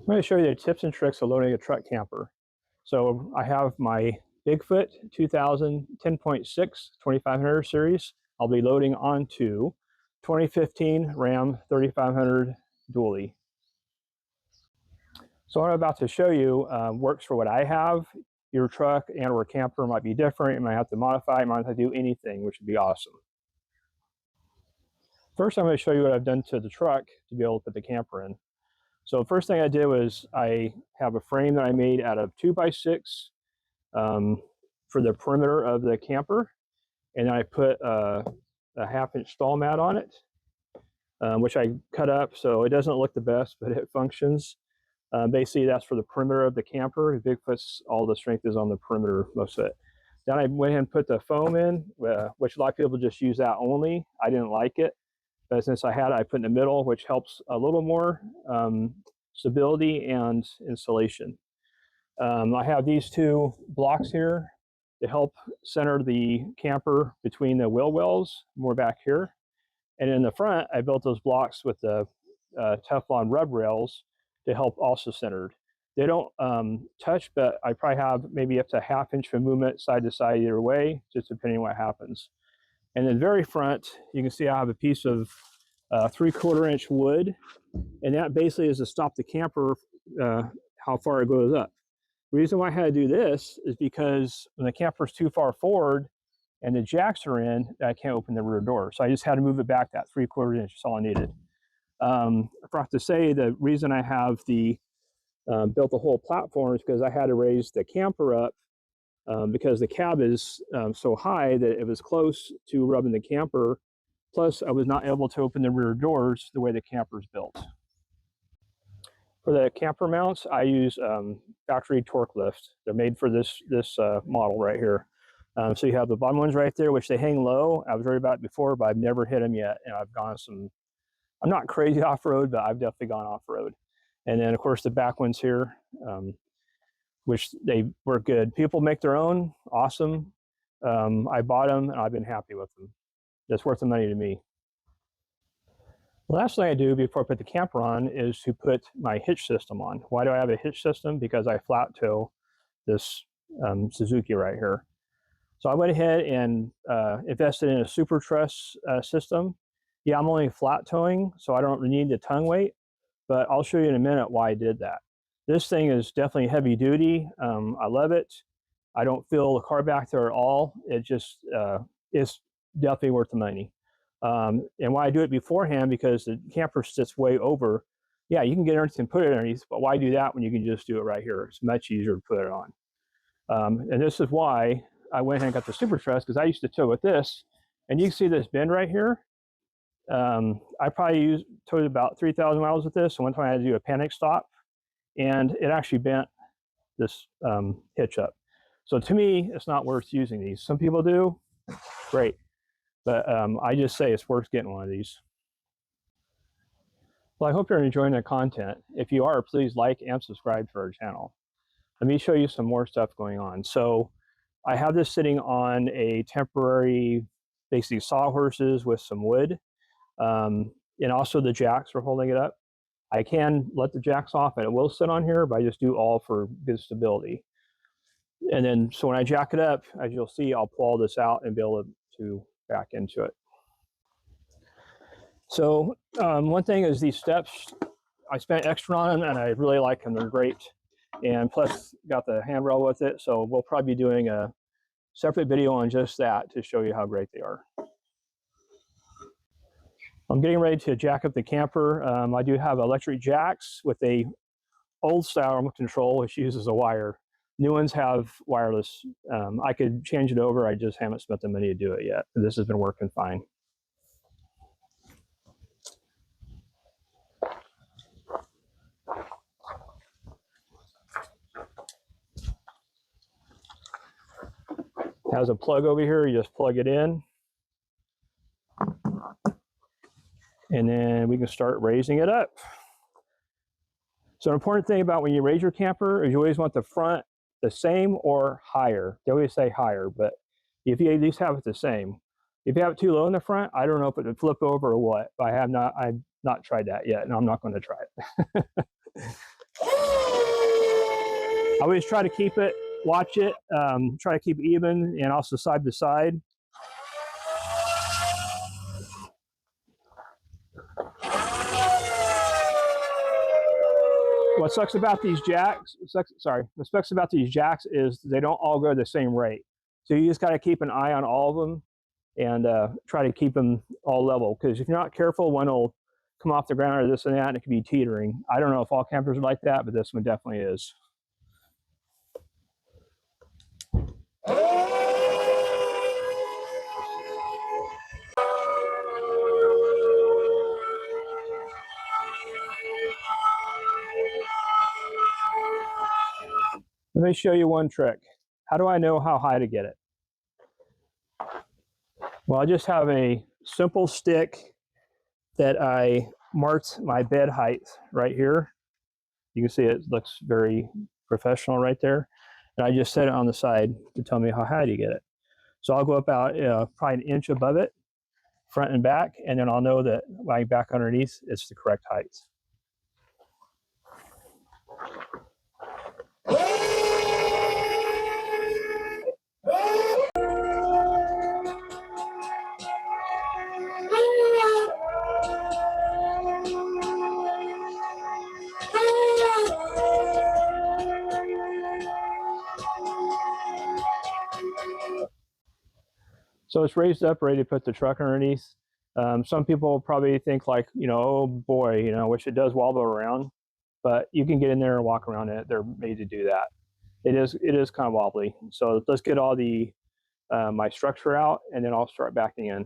I'm going to show you the tips and tricks of loading a truck camper. So I have my Bigfoot 2000 10.6 2500 series. I'll be loading onto 2015 Ram 3500 dually. So what I'm about to show you works for what I have. Your truck and or camper might be different. You might have to modify, you might have to do anything, which would be awesome. First, I'm going to show you what I've done to the truck to be able to put the camper in. So the first thing I did was I have a frame that I made out of 2x6 for the perimeter of the camper, and then I put a 1/2-inch stall mat on it, which I cut up so it doesn't look the best, but it functions. Basically, that's for the perimeter of the camper. Bigfoot's, all the strength is on the perimeter, most of it. Then I went ahead and put the foam in, which a lot of people just use that only. I didn't like it, but since I had it, I put in the middle, which helps a little more stability and insulation. I have these two blocks here to help center the camper between the wheel wells, more back here. And in the front, I built those blocks with the Teflon rub rails to help also centered. They don't touch, but I probably have maybe up to 1/2 inch of movement side to side either way, just depending on what happens. And then very front, you can see I have a piece of 3/4 inch wood, and that basically is to stop the camper how far it goes up. The reason why I had to do this is because when the camper's too far forward and the jacks are in, I can't open the rear door. So I just had to move it back that 3/4 inch. That's all I needed. I forgot to say the reason I have the built the whole platform is because I had to raise the camper up because the cab is so high that it was close to rubbing the camper. Plus, I was not able to open the rear doors the way the camper is built. For the camper mounts, I use factory Torklift. They're made for this model right here. So you have the bottom ones right there, which they hang low. I was worried about it before, but I've never hit them yet, and I've gone some. I'm not crazy off-road, but I've definitely gone off-road. And then, of course, the back ones here, which they work good. People make their own, awesome. I bought them, and I've been happy with them. It's worth the money to me. The last thing I do before I put the camper on is to put my hitch system on. Why do I have a hitch system? Because I flat tow this Suzuki right here. So I went ahead and invested in a superstrut system. Yeah, I'm only flat towing, so I don't need the tongue weight, but I'll show you in a minute why I did that. This thing is definitely heavy duty. I love it. I don't feel the car back there at all. It just is definitely worth the money. And why I do it beforehand, because the camper sits way over. Yeah, you can get underneath and put it underneath, but why do that when you can just do it right here? It's much easier to put it on. And this is why I went ahead and got the superstrut, because I used to tow with this, and you can see this bend right here. I probably towed about 3,000 miles with this, and one time I had to do a panic stop, and it actually bent this hitch up. So to me, it's not worth using these. Some people do, great, but I just say it's worth getting one of these. Well, I hope you're enjoying the content. If you are, please like and subscribe to our channel. Let me show you some more stuff going on. So I have this sitting on a temporary, basically sawhorses with some wood. And also the jacks for holding it up. I can let the jacks off and it will sit on here, but I just do all for good stability. And then, so when I jack it up, as you'll see, I'll pull all this out and be able to back into it. So one thing is these steps, I spent extra on them and I really like them. They're great. And plus got the handrail with it. So we'll probably be doing a separate video on just that to show you how great they are. I'm getting ready to jack up the camper. I do have electric jacks with a old style remote control, which uses a wire. New ones have wireless. I could change it over. I just haven't spent the money to do it yet. This has been working fine. It has a plug over here. You just plug it in. And then we can start raising it up. So an important thing about when you raise your camper is you always want the front the same or higher. They always say higher, but if you at least have it the same. If you have it too low in the front, I don't know if it would flip over or what, but I've not tried that yet, and I'm not going to try it. always try to keep it, watch it, try to keep it even, and also side to side. What sucks about these jacks, what sucks about these jacks is they don't all go the same rate. So you just got to keep an eye on all of them and try to keep them all level. Because if you're not careful, one will come off the ground or this and that, and it can be teetering. I don't know if all campers are like that, but this one definitely is. Let me show you one trick. How do I know how high to get it? Well, I just have a simple stick that I marked my bed height right here. You can see it looks very professional right there. And I just set it on the side to tell me how high to get it. So I'll go about probably an inch above it, front and back, and then I'll know that lying back underneath, it's the correct height. So it's raised up, ready to put the truck underneath. Some people probably think like, you know, oh boy, you know, which it does wobble around, but you can get in there and walk around it. They're made to do that. It is kind of wobbly. So let's get all the my structure out, and then I'll start backing in.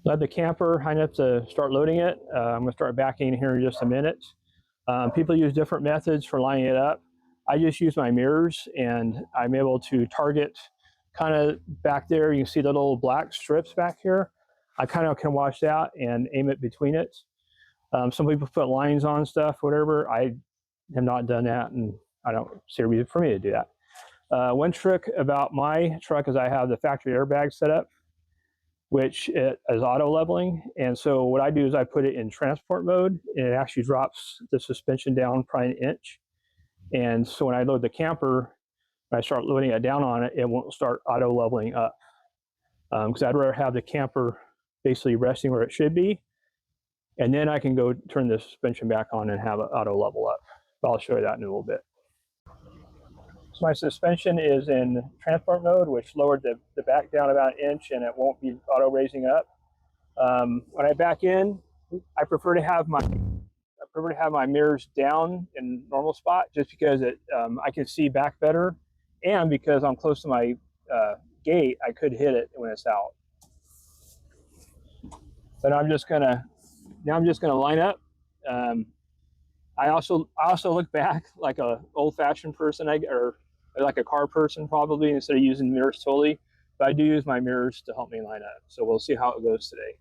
Let the camper high enough to start loading it. I'm going to start backing here in just a minute. People use different methods for lining it up. I just use my mirrors, and I'm able to target kind of back there. You can see the little black strips back here. I kind of can wash out and aim it between it. Some people put lines on stuff, whatever. I have not done that, and I don't see a reason for me to do that. One trick about my truck is I have the factory airbag set up, which is auto leveling. And so what I do is I put it in transport mode, and it actually drops the suspension down probably an inch. And so when I load the camper, when I start loading it down on it, it won't start auto leveling up. Because I'd rather have the camper basically resting where it should be. And then I can go turn the suspension back on and have it auto level up. But I'll show you that in a little bit. So my suspension is in transport mode, which lowered the back down about an inch, and it won't be auto raising up. When I back in, I prefer to have my mirrors down in normal spot, just because I can see back better, and because I'm close to my gate, I could hit it when it's out. But I'm just gonna line up. I also look back like a old-fashioned person, or like a car person probably, instead of using mirrors totally. But I do use my mirrors to help me line up. So we'll see how it goes today.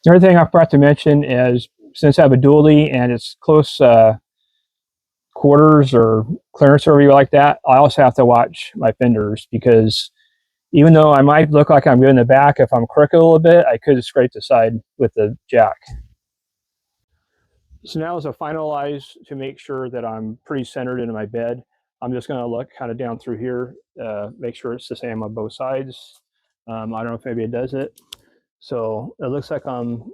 The other thing I forgot to mention is, since I have a dually and it's close quarters or clearance or whatever like that, I also have to watch my fenders, because even though I might look like I'm good in the back, if I'm crooked a little bit, I could scrape the side with the jack. So now, as a finalize to make sure that I'm pretty centered into my bed, I'm just going to look kind of down through here, make sure it's the same on both sides. I don't know if maybe it does it. So it looks like I'm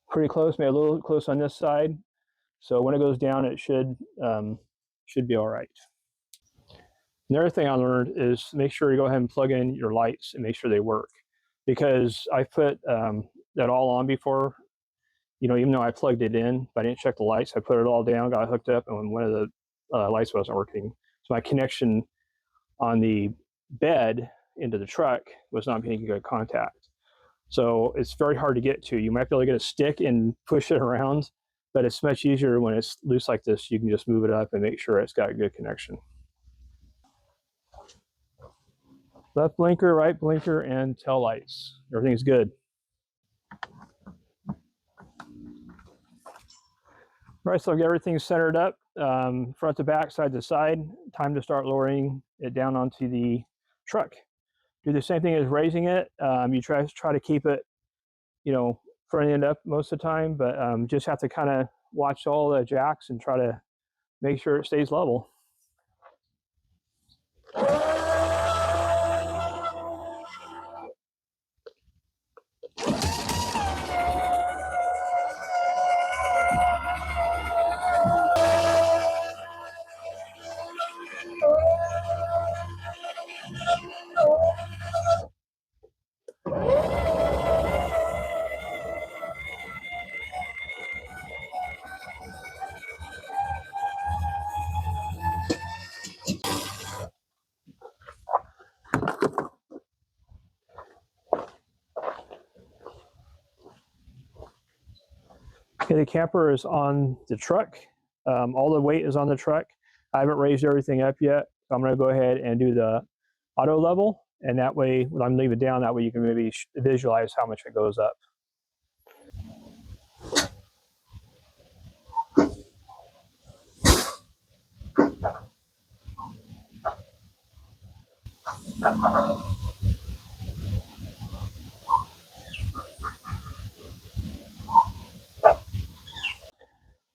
pretty close, maybe a little close on this side. So when it goes down, it should be all right. Another thing I learned is make sure you go ahead and plug in your lights and make sure they work, because I put that all on before. Even though I plugged it in, but I didn't check the lights. I put it all down, got it hooked up, and when one of the lights wasn't working, so my connection on the bed into the truck was not making good contact. So it's very hard to get to. You might be able to get a stick and push it around, but it's much easier when it's loose like this. You can just move it up and make sure it's got a good connection. Left blinker, right blinker, and tail lights. Everything's good. All right, so I've got everything centered up, front to back, side to side. Time to start lowering it down onto the truck. Do the same thing as raising it. You try to keep it, front end up most of the time, but just have to kind of watch all the jacks and try to make sure it stays level. Okay, the camper is on the truck. All the weight is on the truck. I haven't raised everything up yet, so I'm going to go ahead and do the auto level, and that way, when I'm leaving it down, that way you can maybe visualize how much it goes up.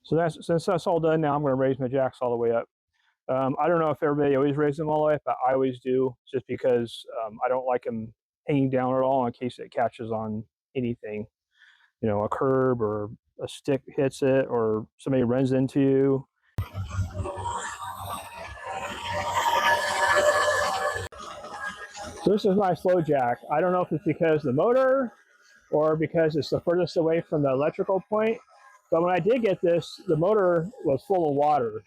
So since that's all done now, I'm going to raise my jacks all the way up. I don't know if everybody always raises them all the way up, but I always do, just because I don't like them hanging down at all in case it catches on anything, a curb or a stick hits it or somebody runs into you. So this is my flow jack. I don't know if it's because of the motor or because it's the furthest away from the electrical point, but when I did get this, the motor was full of water,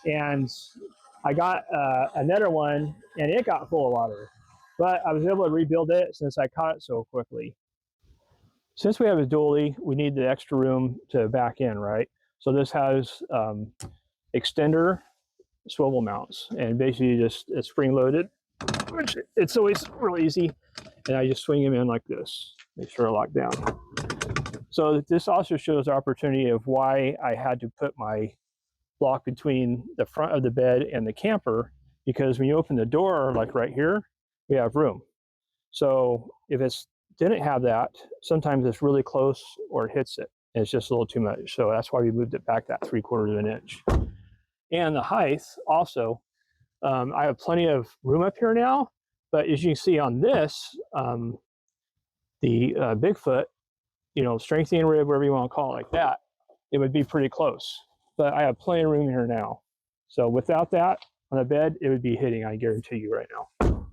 and I got another one and it got full of water, but I was able to rebuild it since I caught it so quickly. Since we have a dually, we need the extra room to back in, right? So this has extender swivel mounts, and basically just it's spring loaded, which it's always really easy, and I just swing them in like this, make sure they're locked down. So this also shows the opportunity of why I had to put my block between the front of the bed and the camper, because when you open the door, like right here, we have room. So if it's didn't have that, sometimes it's really close or it hits it, and it's just a little too much. So that's why we moved it back that 3/4 of an inch. And the height also, I have plenty of room up here now, but as you can see on this, the Bigfoot, strengthening rib, whatever you want to call it like that, it would be pretty close. But I have plenty of room here now. So without that on the bed, it would be hitting, I guarantee you right now.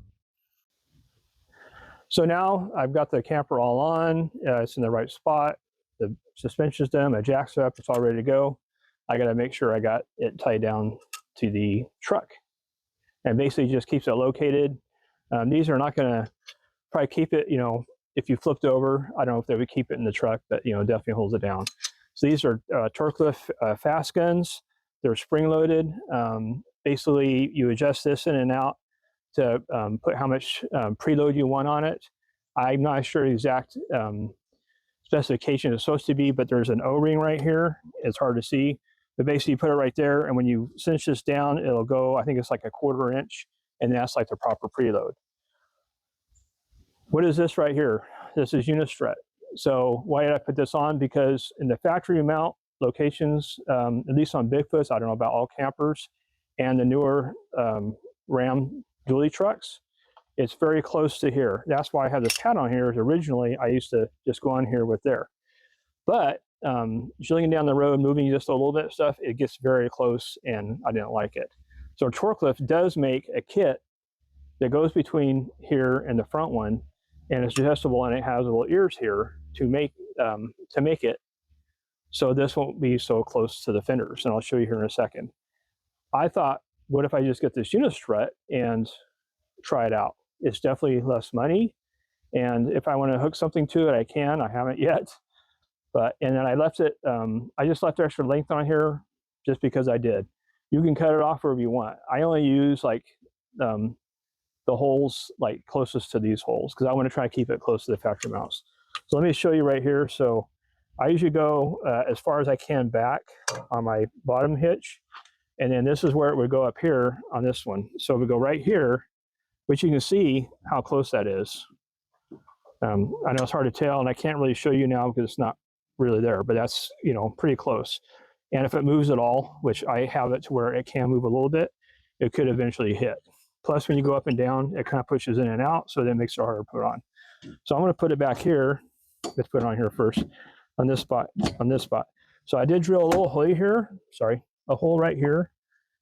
So now I've got the camper all on. It's in the right spot. The suspension's done. My jacks are up. It's all ready to go. I got to make sure I got it tied down to the truck. And basically just keeps it located. These are not going to probably keep it, if you flipped over, I don't know if they would keep it in the truck, but, definitely holds it down. So these are Torklift FastGuns. They're spring-loaded. Basically, you adjust this in and out to put how much preload you want on it. I'm not sure the exact specification is supposed to be, but there's an O-ring right here. It's hard to see, but basically you put it right there, and when you cinch this down, it'll go, I think it's like a 1/4 inch, and that's like the proper preload. What is this right here? This is unistrut. So why did I put this on? Because in the factory mount locations, at least on Bigfoots, I don't know about all campers, and the newer Ram dually trucks, it's very close to here. That's why I have this pad on here. Originally, I used to just go on here with there. But jilling down the road, moving just a little bit of stuff, it gets very close, and I didn't like it. So Torklift does make a kit that goes between here and the front one, and it's adjustable, and it has little ears here to make it so this won't be so close to the fenders, and I'll show you here in a second. I thought, what if I just get this unistrut and try it out? It's definitely less money, and if I want to hook something to it, I can. I haven't yet, and then I left it. I just left extra length on here just because I did. You can cut it off wherever you want. I only use like the holes like closest to these holes because I want to try to keep it close to the factory mounts. So let me show you right here. So I usually go as far as I can back on my bottom hitch, and then this is where it would go up here on this one. So we go right here, which you can see how close that is. I know it's hard to tell, and I can't really show you now because it's not really there, but that's, you know, pretty close. And if it moves at all, which I have it to where it can move a little bit, it could eventually hit. Plus, when you go up and down, it kind of pushes in and out, so that makes it harder to put on. So I'm going to put it back here. Let's put it on here first, on this spot, So I did drill a little hole here, a hole right here,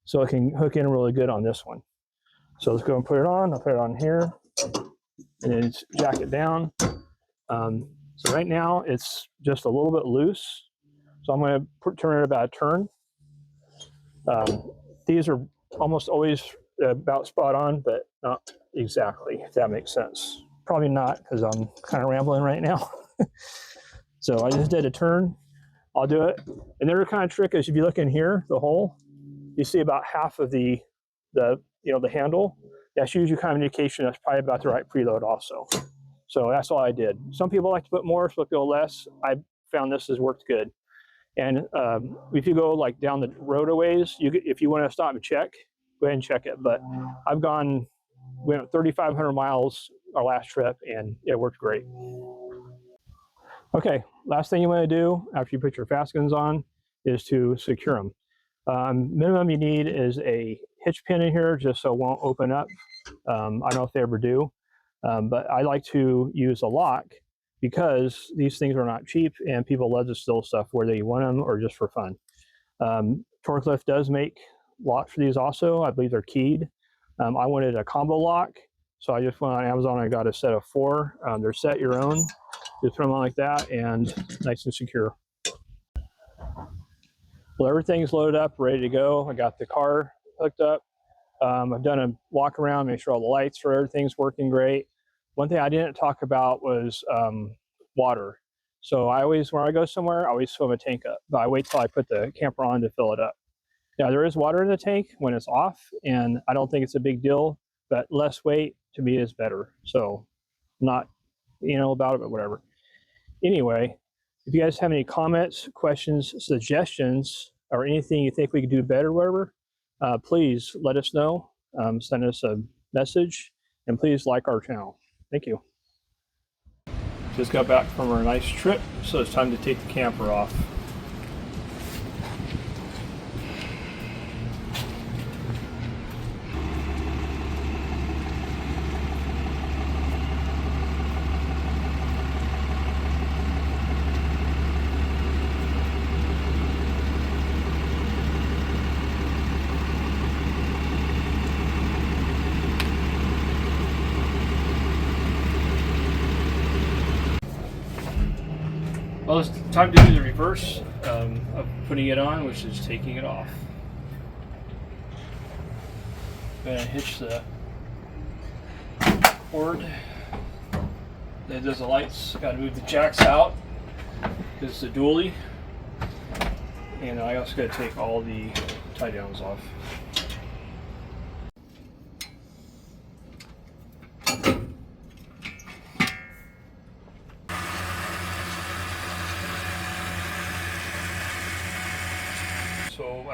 so it can hook in really good on this one. So let's go and put it on. I'll put it on here, and then jack it down. So right now, it's just a little bit loose. So I'm going to turn it about a turn. These are almost always about spot on, but not exactly, if that makes sense. Probably not, because I'm kind of rambling right now. So I just did a turn. I'll do it. Another kind of trick is if you look in here, the hole, you see about half of the handle. That's usually kind of indication that's probably about the right preload also. So that's all I did. Some people like to put more, some people go less. I found this has worked good. And if you go like down the road a ways, if you want to stop and check, go ahead and check it. But we went 3,500 miles our last trip, and it worked great. Okay, last thing you want to do after you put your FastGuns on is to secure them. Minimum you need is a hitch pin in here just so it won't open up. I don't know if they ever do, but I like to use a lock because these things are not cheap, and people love to steal stuff whether you want them or just for fun. Torklift does make locks for these also. I believe they're keyed. I wanted a combo lock, so I just went on Amazon and I got a set of 4. They're set your own. Just put them on like that, and nice and secure. Well, everything's loaded up, ready to go. I got the car hooked up. I've done a walk around, make sure all the lights for everything's working great. One thing I didn't talk about was water. So when I go somewhere, I always fill my tank up, but I wait till I put the camper on to fill it up. Now, there is water in the tank when it's off, and I don't think it's a big deal, but less weight to me is better. So not, about it, but whatever. Anyway, if you guys have any comments, questions, suggestions, or anything you think we could do better, whatever, please let us know. Send us a message, and please like our channel. Thank you. Just got back from our nice trip, so it's time to take the camper off. Well, it's time to do the reverse of putting it on, which is taking it off. Gonna hitch the cord. Then does the lights. Got to move the jacks out because it's a dually, and I also got to take all the tie downs off.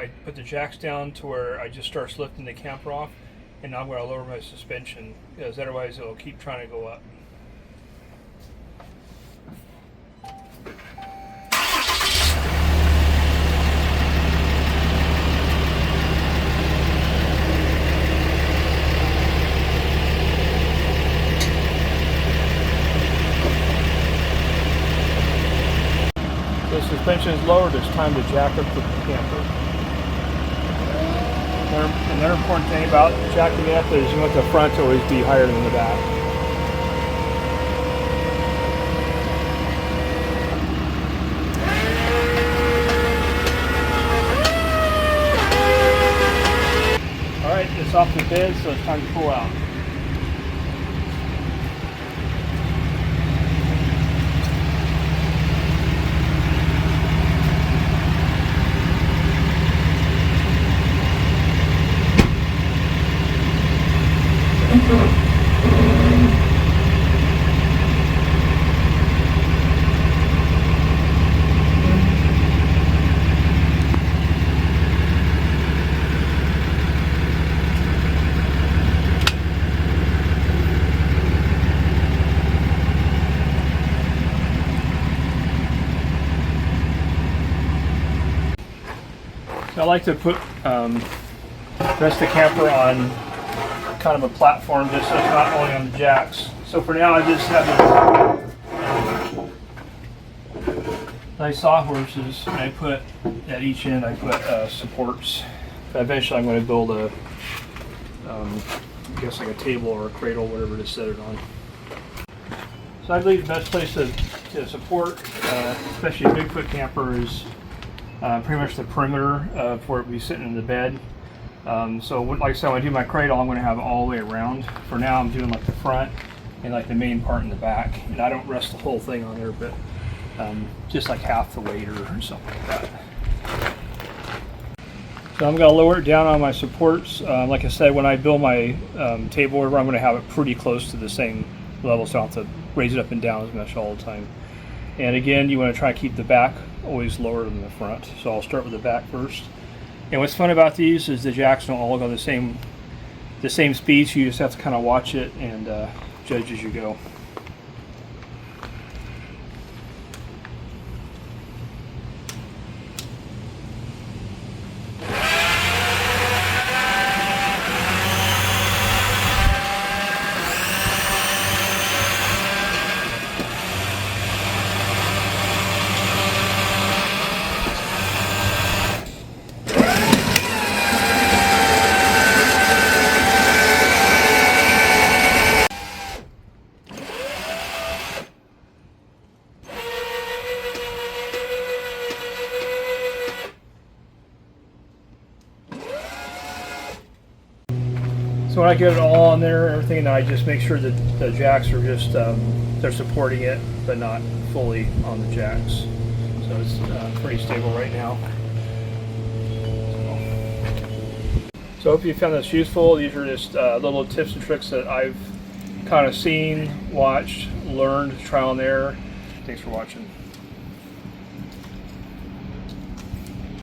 I put the jacks down to where I just start lifting the camper off, and now I'm going to lower my suspension because otherwise it'll keep trying to go up. The suspension is lowered, it's time to jack up the camper. Another important thing about jacking it up is you want the front to always be higher than the back. Alright, it's off the bed, so it's time to pull out. So I like to put rest the camper on kind of a platform just so it's not only on the jacks. So for now I just have nice sawhorses, and I put at each end I put supports. But eventually I'm going to build a I guess like a table or a cradle, whatever to set it on. So I believe the best place to support, especially a Bigfoot camper, is pretty much the perimeter of where it would be sitting in the bed. So like I said, when I do my cradle, I'm going to have it all the way around. For now, I'm doing like the front and like the main part in the back. And I don't rest the whole thing on there, but just like half the weight or something like that. So I'm going to lower it down on my supports. Like I said, when I build my table over, I'm going to have it pretty close to the same level, so I don't have to raise it up and down as much all the time. And again, you want to try to keep the back always lower than the front. So I'll start with the back first. And what's fun about these is the jacks don't all go the same speed, so you just have to kind of watch it and judge as you go. So when I get it all on there, everything, then I just make sure that the jacks are just, they're supporting it, but not fully on the jacks. So it's pretty stable right now. So I hope you found this useful. These are just little tips and tricks that I've kind of seen, watched, learned, trial and error. Thanks for watching.